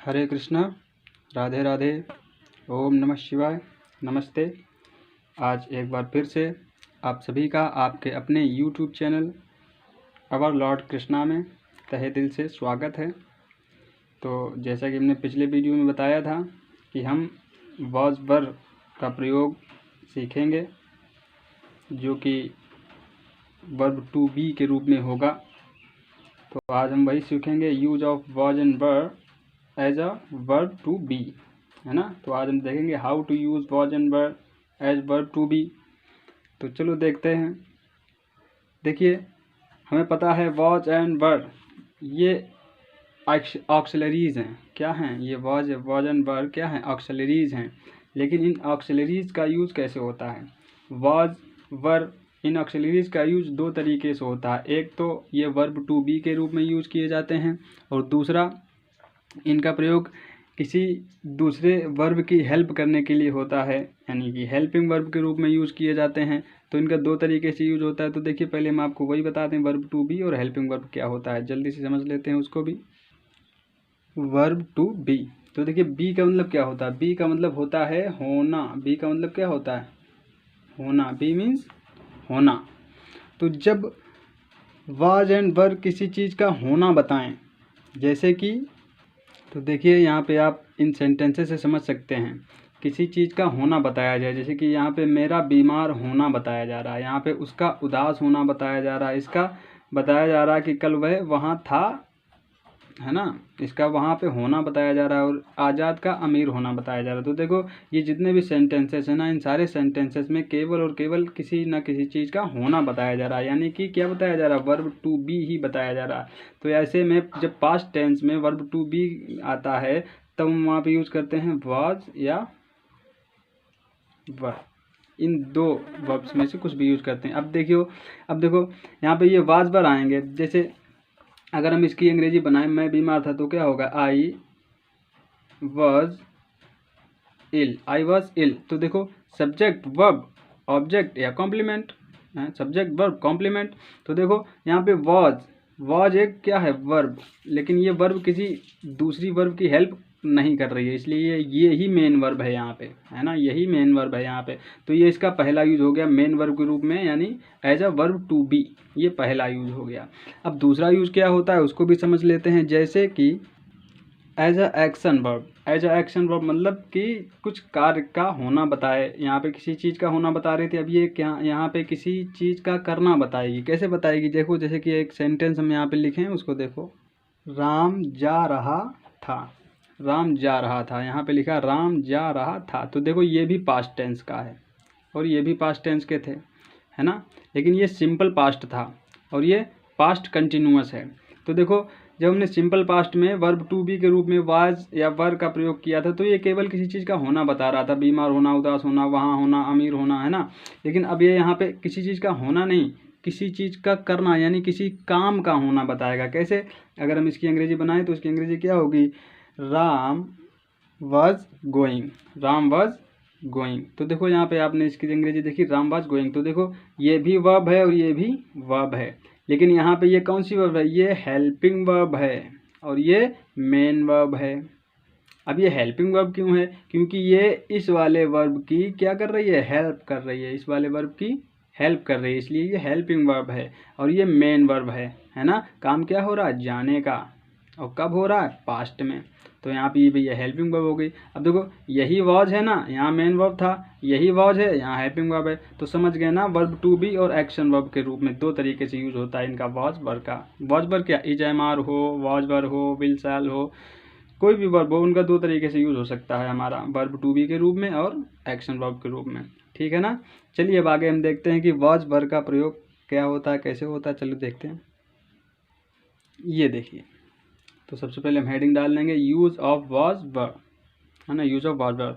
हरे कृष्णा, राधे राधे, ओम नमः शिवाय, नमस्ते। आज एक बार फिर से आप सभी का आपके अपने यूट्यूब चैनल अवर लॉर्ड कृष्णा में तहे दिल से स्वागत है। तो जैसा कि हमने पिछले वीडियो में बताया था कि हम वॉज वर का प्रयोग सीखेंगे, जो कि वर्ब टू बी के रूप में होगा। तो आज हम वही सीखेंगे, use of was and were as a verb to be, है ना। तो आज हम देखेंगे how to use was and were as verb to be. तो चलो देखते हैं। देखिए, हमें पता है वॉज एंड वर ये ऑक्सिलरीज हैं। क्या हैं ये? वॉज एंड वर क्या हैं? ऑक्सिलरीज हैं। लेकिन इन ऑक्सिलरीज का यूज कैसे होता है? वॉज वर इन ऑक्सिलरीज का यूज दो तरीके से होता है। एक तो ये वर्ब टू बी के रूप में यूज किए जाते हैं, और दूसरा इनका प्रयोग किसी दूसरे वर्ब की हेल्प करने के लिए होता है, यानी कि हेल्पिंग वर्ब के रूप में यूज़ किए जाते हैं। तो इनका दो तरीके से यूज होता है। तो देखिए, पहले हम आपको वही बता दें वर्ब टू बी और हेल्पिंग वर्ब क्या होता है, जल्दी से समझ लेते हैं उसको भी। वर्ब टू बी, तो देखिए बी का मतलब क्या होता है? बी का मतलब होता है होना। बी का मतलब क्या होता है? होना। बी मीन्स होना। तो जब वाज एंड वर किसी चीज़ का होना बताएं, जैसे कि, तो देखिए यहाँ पे आप इन सेंटेंसेस से समझ सकते हैं। किसी चीज़ का होना बताया जाए, जैसे कि यहाँ पे मेरा बीमार होना बताया जा रहा है, यहाँ पे उसका उदास होना बताया जा रहा है, इसका बताया जा रहा है कि कल वह वहाँ था, है ना। इसका वहाँ पे होना बताया जा रहा है, और आज़ाद का अमीर होना बताया जा रहा है। तो देखो, ये जितने भी सेंटेंसेस हैं ना, इन सारे सेंटेंसेस में केवल और केवल किसी न किसी चीज़ का होना बताया जा रहा है, यानी कि क्या बताया जा रहा है? वर्ब टू बी ही बताया जा रहा है। तो ऐसे में जब पास्ट टेंस में वर्ब टू बी आता है, तब हम वहाँ पे यूज करते हैं वाज या वर। इन दो वर्ब्स में से कुछ भी यूज करते हैं। अब देखो यहाँ पे ये वाज वर आएंगे। जैसे अगर हम इसकी अंग्रेजी बनाएं, मैं बीमार था, तो क्या होगा? I was ill. I was ill. तो देखो, सब्जेक्ट वर्ब ऑब्जेक्ट या कॉम्प्लीमेंट, सब्जेक्ट वर्ब कॉम्प्लीमेंट। तो देखो यहाँ पे वॉज एक क्या है? वर्ब। लेकिन ये वर्ब किसी दूसरी वर्ब की हेल्प नहीं कर रही है, इसलिए ये ही मेन वर्ब है यहाँ पे, है ना। यही मेन वर्ब है यहाँ पे। तो ये इसका पहला यूज हो गया मेन वर्ब के रूप में, यानी as a verb to be. ये पहला यूज हो गया। अब दूसरा यूज क्या होता है उसको भी समझ लेते हैं। जैसे कि as a action verb. As a action verb मतलब कि कुछ कार्य का होना बताए। यहाँ पे किसी चीज़ का होना बता रहे थे, अब ये क्या यहाँ पे किसी चीज़ का करना बताएगी। कैसे बताएगी? देखो, जैसे कि एक सेंटेंस हम यहाँ पे लिखे हैं, उसको देखो। राम जा रहा था। राम जा रहा था, यहाँ पे लिखा राम जा रहा था। तो देखो, ये भी पास्ट टेंस का है और ये भी पास्ट टेंस के थे, है ना। लेकिन ये सिंपल पास्ट था और ये पास्ट कंटिन्यूअस है। तो देखो, जब हमने सिंपल पास्ट में वर्ब टू बी के रूप में वाज या वर का प्रयोग किया था, तो ये केवल किसी चीज़ का होना बता रहा था, बीमार होना, उदास होना, वहाँ होना, अमीर होना, है ना। लेकिन अब ये यहाँ पे किसी चीज़ का होना नहीं, किसी चीज़ का करना, यानी किसी काम का होना बताएगा। कैसे? अगर हम इसकी अंग्रेजी बनाएं तो इसकी अंग्रेजी क्या होगी? Ram was going. Ram was going. तो देखो, यहाँ पे आपने इसकी अंग्रेजी देखी, राम वॉज गोइंग। तो देखो, ये भी वर्ब है और ये भी वर्ब है, लेकिन यहाँ पे ये कौन सी वर्ब है? ये हेल्पिंग वर्ब है और ये मेन वर्ब है। अब ये हेल्पिंग वर्ब क्यों है? क्योंकि ये इस वाले वर्ब की क्या कर रही है? हेल्प कर रही है। इस वाले वर्ब की हेल्प कर रही है, इसलिए ये हेल्पिंग वर्ब है। और ये मेन वर्ब है ना। काम क्या हो रहा है? जाने का। और कब हो रहा है? पास्ट में। तो यहाँ पे ये भैया हेल्पिंग वर्ब हो गई। अब देखो, यही वॉज है ना, यहाँ मेन वर्ब था, यही वॉज है, यहाँ हेल्पिंग वर्ब है। तो समझ गए ना, वर्ब टू बी और एक्शन वर्ब के रूप में दो तरीके से यूज होता है इनका वॉज वर का। वॉज वर क्या? इज एम आर हो, वॉज वर हो, विल शैल हो, कोई भी वर्ब हो, उनका दो तरीके से यूज हो सकता है हमारा, वर्ब टू बी के रूप में और एक्शन वर्ब के रूप में। ठीक है ना। चलिए अब आगे हम देखते हैं कि वॉज वर का प्रयोग क्या होता है, कैसे होता है। चलो देखते हैं। ये देखिए, तो सबसे पहले हम हेडिंग डाल लेंगे, यूज ऑफ वॉज वर, है ना। Use of was were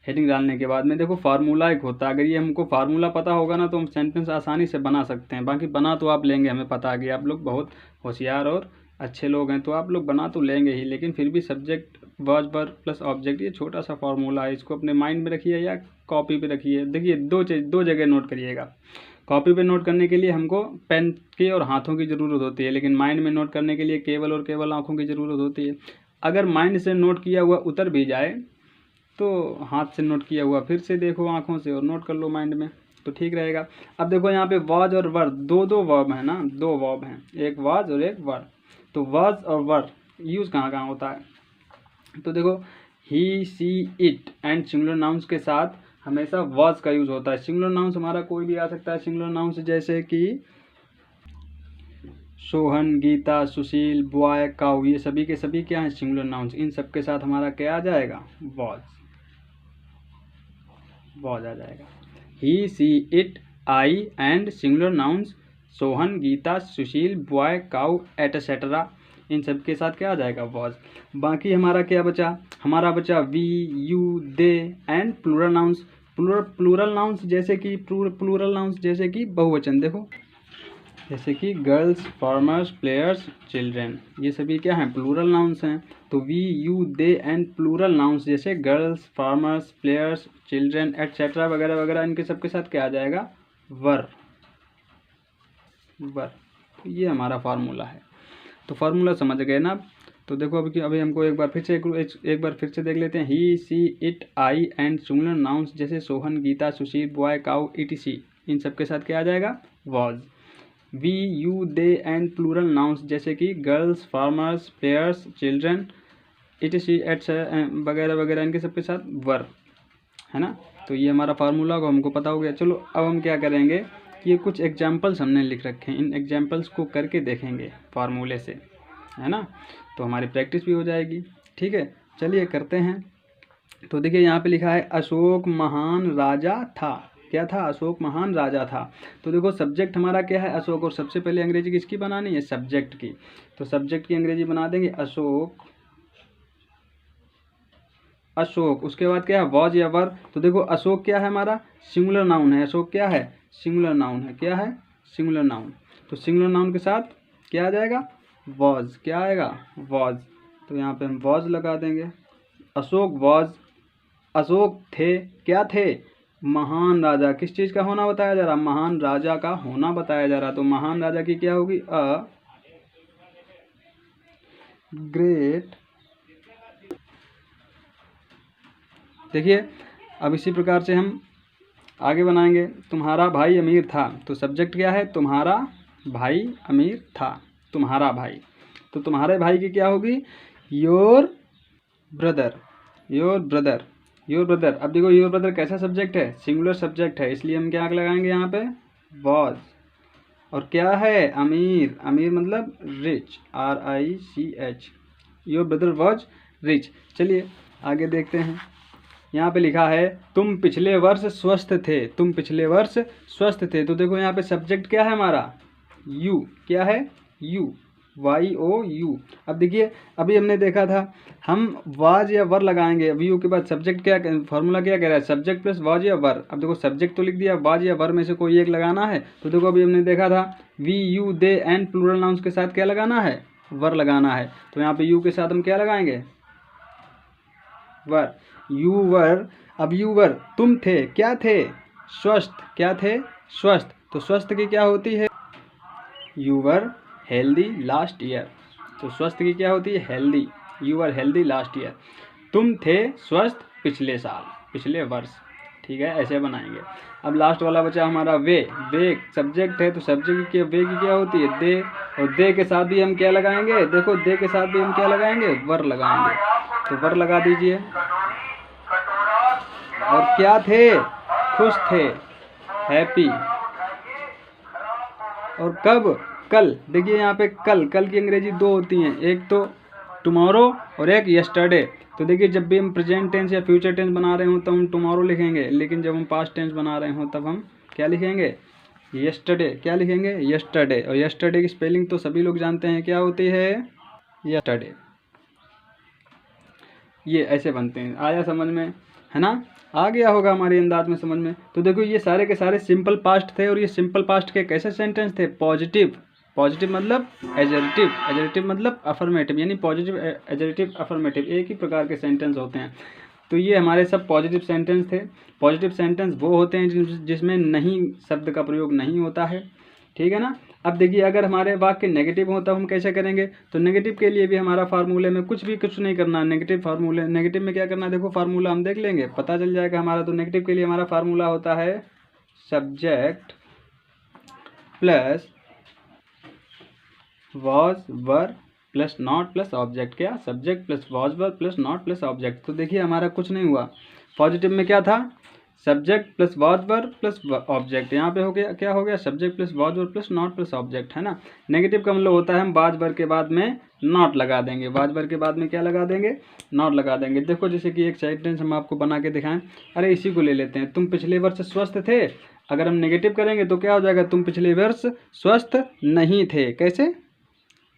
heading डालने के बाद में देखो, फार्मूला एक होता है। अगर ये हमको फार्मूला पता होगा ना, तो हम सेंटेंस आसानी से बना सकते हैं। बाकी बना तो आप लेंगे, हमें पता है कि आप लोग बहुत होशियार और अच्छे लोग हैं, तो आप लोग बना तो लेंगे ही। लेकिन फिर भी subject was were plus object, ये छोटा सा फार्मूला है, इसको अपने माइंड में रखिए या कॉपी पे रखिए। देखिए, दो जगह नोट करिएगा। कॉपी पे नोट करने के लिए हमको पेन की और हाथों की ज़रूरत होती है, लेकिन माइंड में नोट करने के लिए केवल और केवल आँखों की ज़रूरत होती है। अगर माइंड से नोट किया हुआ उतर भी जाए तो हाथ से नोट किया हुआ फिर से देखो आँखों से और नोट कर लो माइंड में, तो ठीक रहेगा। अब देखो यहाँ पे वाज और वर, दो वर्ब है ना, 2 वर्ब हैं, एक वाज और एक वर। तो वाज और वर यूज़ कहाँ कहाँ होता है, तो देखो he she it and singular nouns के साथ हमेशा वाज का यूज़ होता है। सिंगुलर नाउन्स हमारा कोई भी आ सकता है। सिंगुलर नाउन्स जैसे कि सोहन, गीता, सुशील, बॉय, काऊ, ये सभी के सभी क्या हैं, सिंगुलर नाउन्स। इन सब के साथ हमारा क्या आ जाएगा, वाज आ जाएगा। He she it I and singular nouns Sohan, Gita, Sushil, boy, cow etcetera, इन सब के साथ क्या आ जाएगा, वाज। बाकी हमारा क्या बचा, हमारा बचा we, you, they and plural nouns. Plural nouns जैसे कि बहुवचन, देखो जैसे कि गर्ल्स, फार्मर्स, प्लेयर्स, चिल्ड्रेन, ये सभी क्या हैं, प्लूरल नाउन्स हैं। तो we, you, they and plural nouns जैसे girls, farmers, players, children etcetera वगैरह वगैरह, इनके सबके साथ क्या आ जाएगा, वर। तो ये हमारा फार्मूला है। तो फार्मूला समझ गए ना। तो देखो अभी हमको एक बार फिर से देख लेते हैं। He, she, it, I and singular nouns जैसे Sohan, Gita, Sushil, boy, cow, etc, इन सब के साथ क्या आ जाएगा, was. We, you, they and plural nouns जैसे कि girls, farmers, players, children etc वगैरह वगैरह, इनके सबके साथ वर, है ना। तो ये हमारा फार्मूला को हमको पता हो गया। चलो अब हम क्या करेंगे, ये कुछ एग्जाम्पल्स हमने लिख रखे हैं, इन एग्जाम्पल्स को करके देखेंगे फार्मूले से, है ना, तो हमारी प्रैक्टिस भी हो जाएगी। ठीक है, चलिए करते हैं। तो देखिए यहाँ पे लिखा है अशोक महान राजा था। क्या था, अशोक महान राजा था। तो देखो सब्जेक्ट हमारा क्या है, अशोक, और सबसे पहले अंग्रेजी किसकी बनानी है, सब्जेक्ट की। तो सब्जेक्ट की अंग्रेजी बना देंगे अशोक। उसके बाद क्या है, वॉज या वर। तो देखो अशोक क्या है हमारा, सिंगुलर नाउन है। अशोक क्या है, सिंगुलर नाउन है। क्या है, सिंगुलर नाउन। तो सिंगुलर नाउन के साथ क्या आ जाएगा, वॉज। क्या आएगा, वॉज। तो यहाँ पे हम वॉज लगा देंगे। अशोक वॉज, अशोक थे, क्या थे, महान राजा। किस चीज़ का होना बताया जा रहा, महान राजा का होना बताया जा रहा। तो महान राजा की क्या होगी, अ ग्रेट। देखिए अब इसी प्रकार से हम आगे बनाएंगे। तुम्हारा भाई अमीर था। तो सब्जेक्ट क्या है, तुम्हारा भाई अमीर था, तुम्हारा भाई। तो तुम्हारे भाई की क्या होगी, योर ब्रदर। अब देखो योर ब्रदर कैसा सब्जेक्ट है, सिंगुलर सब्जेक्ट है, इसलिए हम क्या लगाएंगे यहाँ पे, वॉज। और क्या है, अमीर मतलब rich, RICH। Your brother was rich. चलिए आगे देखते हैं। यहाँ पे लिखा है तुम पिछले वर्ष स्वस्थ थे। तो देखो यहाँ पे सब्जेक्ट क्या है हमारा, यू। क्या है, यू, YOU। अब देखिए अभी हमने देखा था हम वाज या वर लगाएंगे। अब यू के बाद सब्जेक्ट क्या, फॉर्मूला क्या कह रहा है, सब्जेक्ट प्लस वाज या वर। अब देखो सब्जेक्ट तो लिख दिया, वाज या वर में से कोई एक लगाना है। तो देखो अभी हमने देखा था we, you, they and plural nouns के साथ क्या लगाना है, वर लगाना है। तो यहाँ पे यू के साथ हम क्या लगाएंगे, वर। You were. अब यू वर, तुम थे, क्या थे, स्वस्थ। क्या थे, स्वस्थ। तो स्वस्थ की क्या होती है, you were healthy last year. तो स्वस्थ की क्या होती है, healthy. You are healthy last year. तुम थे स्वस्थ पिछले साल, पिछले वर्ष। ठीक है, ऐसे बनाएंगे। अब लास्ट वाला बचा हमारा वे सब्जेक्ट है। तो सब्जेक्ट की वे की क्या होती है, दे। और दे के साथ भी हम क्या लगाएंगे, देखो दे के साथ भी हम क्या लगाएंगे, वर लगाएंगे। तो वर लगा दीजिए। और क्या थे, खुश थे, हैप्पी। और कब, कल। देखिए यहाँ पे कल की अंग्रेजी 2 होती हैं, एक तो टुमारो और एक यस्टरडे। तो देखिए जब भी हम प्रेजेंट टेंस या फ्यूचर टेंस बना रहे हों तो हम टुमारो लिखेंगे, लेकिन जब हम पास्ट टेंस बना रहे हों तब हम क्या लिखेंगे, यस्टरडे। क्या लिखेंगे, यस्टरडे। और यस्टरडे की स्पेलिंग तो सभी लोग जानते हैं, क्या होती है, यस्टरडे। ये ऐसे बनते हैं। आया समझ में, है ना, आ गया होगा हमारे अंदाज में समझ में। तो देखो ये सारे के सारे सिंपल पास्ट थे। और ये सिंपल पास्ट के कैसे सेंटेंस थे, पॉजिटिव मतलब एडजेक्टिव मतलब अफर्मेटिव, यानी पॉजिटिव एडजेक्टिव अफर्मेटिव, एक ही प्रकार के सेंटेंस होते हैं। तो ये हमारे सब पॉजिटिव सेंटेंस थे। पॉजिटिव सेंटेंस वो होते हैं जिसमें नहीं शब्द का प्रयोग नहीं होता है, ठीक है ना। अब देखिए अगर हमारे वाक्य नेगेटिव हो तब हम कैसे करेंगे, तो नेगेटिव के लिए भी हमारा फार्मूले में कुछ नहीं करना। नेगेटिव फार्मूले, नेगेटिव में क्या करना है, देखो फार्मूला हम देख लेंगे, पता चल जाएगा हमारा। तो नेगेटिव के लिए हमारा फार्मूला होता है subject plus was were plus not plus object. क्या, subject plus was were plus not plus object. तो देखिए हमारा कुछ नहीं हुआ, पॉजिटिव में क्या था, subject plus was were plus object, यहाँ पे हो गया, क्या हो गया, subject plus was were plus not plus object, है ना। नेगेटिव का मतलब होता है हम वाज वर के बाद में नॉट लगा देंगे, वाज वर के बाद में क्या लगा देंगे, नॉट लगा देंगे। देखो जैसे कि एक सेंटेंस हम आपको बना के दिखाएं, अरे इसी को ले लेते हैं, तुम पिछले वर्ष स्वस्थ थे। अगर हम नेगेटिव करेंगे तो क्या हो जाएगा, तुम पिछले वर्ष स्वस्थ नहीं थे। कैसे,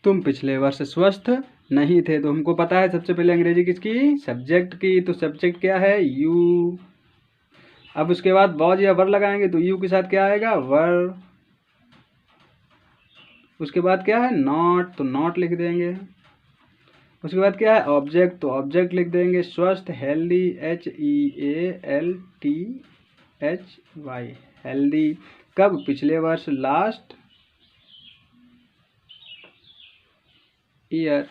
तुम पिछले वर्ष स्वस्थ नहीं थे। तो हमको पता है सबसे पहले अंग्रेजी किसकी, सब्जेक्ट की, तो सब्जेक्ट क्या है, यू। अब उसके बाद वॉज या वर लगाएंगे तो यू के साथ क्या आएगा, वर। उसके बाद क्या है, नॉट, तो नॉट लिख देंगे। उसके बाद क्या है, ऑब्जेक्ट, तो ऑब्जेक्ट लिख देंगे। स्वस्थ, हेल्दी, HEALTHY, हेल्दी। कब, पिछले वर्ष, last year.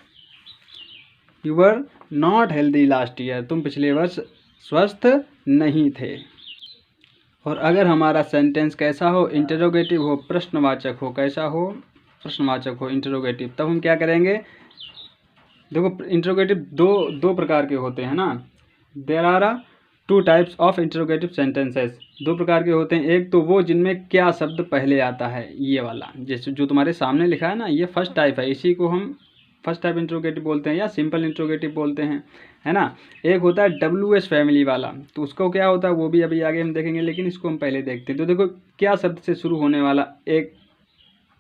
You were not healthy last year, तुम पिछले वर्ष स्वस्थ नहीं थे। और अगर हमारा सेंटेंस कैसा हो, इंटरोगेटिव हो, प्रश्नवाचक हो, कैसा हो, प्रश्नवाचक हो, इंटरोगेटिव, तब हम क्या करेंगे, देखो इंटरोगेटिव दो प्रकार के होते हैं ना। There are 2 types of interrogative sentences, 2 प्रकार के होते हैं। एक तो वो जिनमें क्या शब्द पहले आता है, ये वाला, जैसे जो तुम्हारे सामने लिखा है ना, ये फर्स्ट टाइप है, इसी को हम फर्स्ट टाइप इंट्रोगेटिव बोलते हैं या सिंपल इंट्रोगेटिव बोलते हैं, है ना। एक होता है WH फैमिली वाला, तो उसको क्या होता है वो भी अभी आगे हम देखेंगे, लेकिन इसको हम पहले देखते हैं। तो देखो क्या शब्द से शुरू होने वाला एक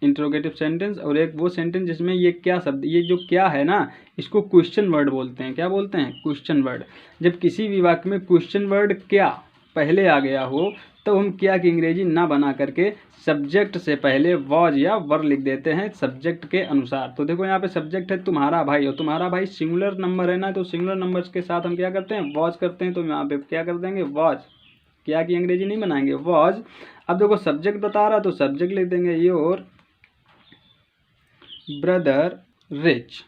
इंट्रोगेटिव सेंटेंस, और एक वो सेंटेंस जिसमें ये क्या शब्द, ये जो क्या है ना, इसको क्वेश्चन वर्ड बोलते हैं। क्या बोलते हैं, क्वेश्चन वर्ड। जब किसी भी वाक्य में क्वेश्चन वर्ड क्या पहले आ गया हो, तो हम क्या की अंग्रेजी ना बना करके सब्जेक्ट से पहले वॉज या वर लिख देते हैं सब्जेक्ट के अनुसार। तो देखो यहाँ पे सब्जेक्ट है तुम्हारा भाई, और तुम्हारा भाई सिंगुलर नंबर है ना, तो सिंगुलर नंबर्स के साथ हम क्या करते हैं, वॉज करते हैं। तो यहाँ पे क्या कर देंगे, वॉज, क्या की अंग्रेजी नहीं बनाएंगे, वॉज। अब देखो सब्जेक्ट बता रहा, तो सब्जेक्ट लिख देंगे your brother rich,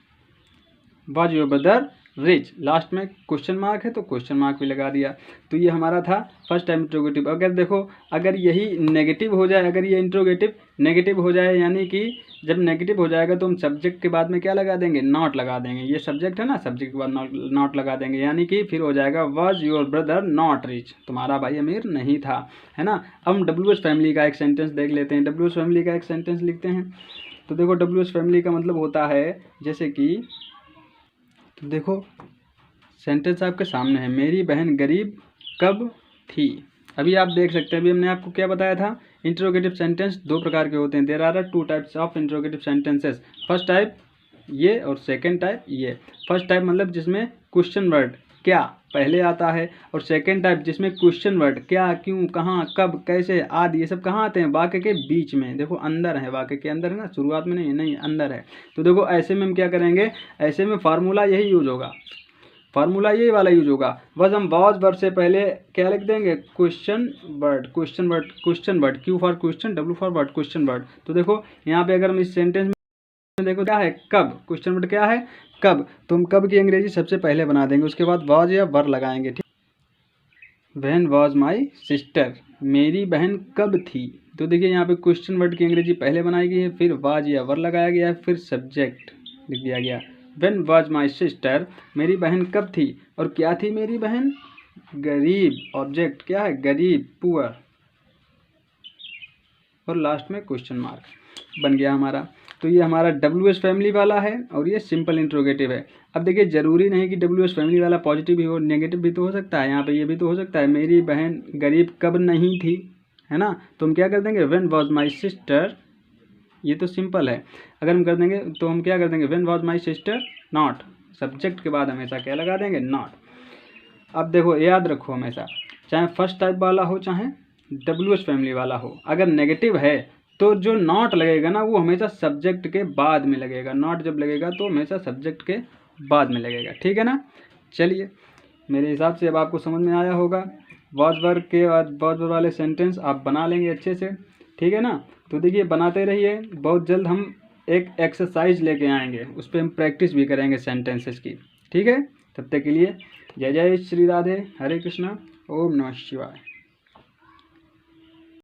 was your brother rich. Last में क्वेश्चन मार्क है तो क्वेश्चन मार्क भी लगा दिया। तो ये हमारा था फर्स्ट टाइम इंट्रोगेटिव। अगर देखो अगर यही नेगेटिव हो जाए, अगर ये इंट्रोगेटिव नेगेटिव हो जाए, यानी कि जब नेगेटिव हो जाएगा तो हम सब्जेक्ट के बाद में क्या लगा देंगे, नॉट लगा देंगे। ये सब्जेक्ट है ना, सब्जेक्ट के बाद नॉट लगा देंगे, यानी कि फिर हो जाएगा was your brother not rich, तुम्हारा भाई अमीर नहीं था, है ना। अब हम WH फैमिली का एक सेंटेंस देख लेते हैं। WH फैमिली का एक सेंटेंस लिखते हैं। तो देखो WH फैमिली का मतलब होता है जैसे कि, तो देखो सेंटेंस आपके सामने है, मेरी बहन गरीब कब थी। अभी आप देख सकते हैं, अभी हमने आपको क्या बताया था, इंट्रोगेटिव सेंटेंस 2 प्रकार के होते हैं। There are 2 types of interrogative sentences, first type ये और सेकंड टाइप ये। फर्स्ट टाइप मतलब जिसमें क्वेश्चन वर्ड क्या पहले आता है, और सेकंड टाइप जिसमें क्वेश्चन वर्ड क्या, क्यों, कहाँ, कब, कैसे आदि, ये सब कहाँ आते हैं, वाक्य के बीच में। देखो अंदर है, वाक्य के अंदर है ना, शुरुआत में नहीं अंदर है। तो देखो ऐसे में हम क्या करेंगे, ऐसे में फार्मूला यही यूज होगा, फार्मूला यही वाला यूज होगा। बस हम वॉज वर्ड से पहले क्या लिख देंगे, question word, question word, question word, Q for question, W for word, question word. तो देखो यहाँ पे अगर हम इस सेंटेंस में देखो क्या है, कब, क्वेश्चन वर्ड क्या है, कब। तो हम कब की अंग्रेजी सबसे पहले बना देंगे, उसके बाद वॉज या वर लगाएंगे, ठीक। व्हेन वॉज माई सिस्टर, मेरी बहन कब थी। तो देखिए यहाँ पे क्वेश्चन वर्ड की अंग्रेजी पहले बनाई गई है, फिर वॉज या वर लगाया गया है, फिर सब्जेक्ट लिख दिया गया। व्हेन वॉज माई सिस्टर, मेरी बहन कब थी, और क्या थी मेरी बहन, गरीब, ऑब्जेक्ट क्या है, गरीब, पुअर, और लास्ट में क्वेश्चन मार्क बन गया हमारा। तो ये हमारा WH फैमिली वाला है, और ये सिंपल इंट्रोगेटिव है। अब देखिए जरूरी नहीं कि WH फैमिली वाला पॉजिटिव भी हो, नेगेटिव भी तो हो सकता है। यहाँ पे ये भी तो हो सकता है, मेरी बहन गरीब कब नहीं थी, है ना। तो हम क्या कर देंगे, व्हेन वॉज माई सिस्टर, ये तो सिंपल है। अगर हम कर देंगे तो हम क्या कर देंगे, when was my sister not, subject के बाद हमेशा क्या लगा देंगे, नॉट। अब देखो याद रखो, हमेशा चाहे फर्स्ट टाइप वाला हो चाहे WH फैमिली वाला हो, अगर नेगेटिव है तो जो नॉट लगेगा ना वो हमेशा सब्जेक्ट के बाद में लगेगा। नॉट जब लगेगा तो हमेशा सब्जेक्ट के बाद में लगेगा, ठीक है ना। चलिए मेरे हिसाब से अब आपको समझ में आया होगा। वॉज वर्ब के बाद वॉज वर्ब वाले सेंटेंस आप बना लेंगे अच्छे से। ठीक है ना। तो देखिए बनाते रहिए, बहुत जल्द हम एक एक्सरसाइज लेके आएंगे, उस पर हम प्रैक्टिस भी करेंगे सेंटेंसेस की। ठीक है, तब तक के लिए जय जय श्री राधे, हरे कृष्णा, ओम नमः शिवाय।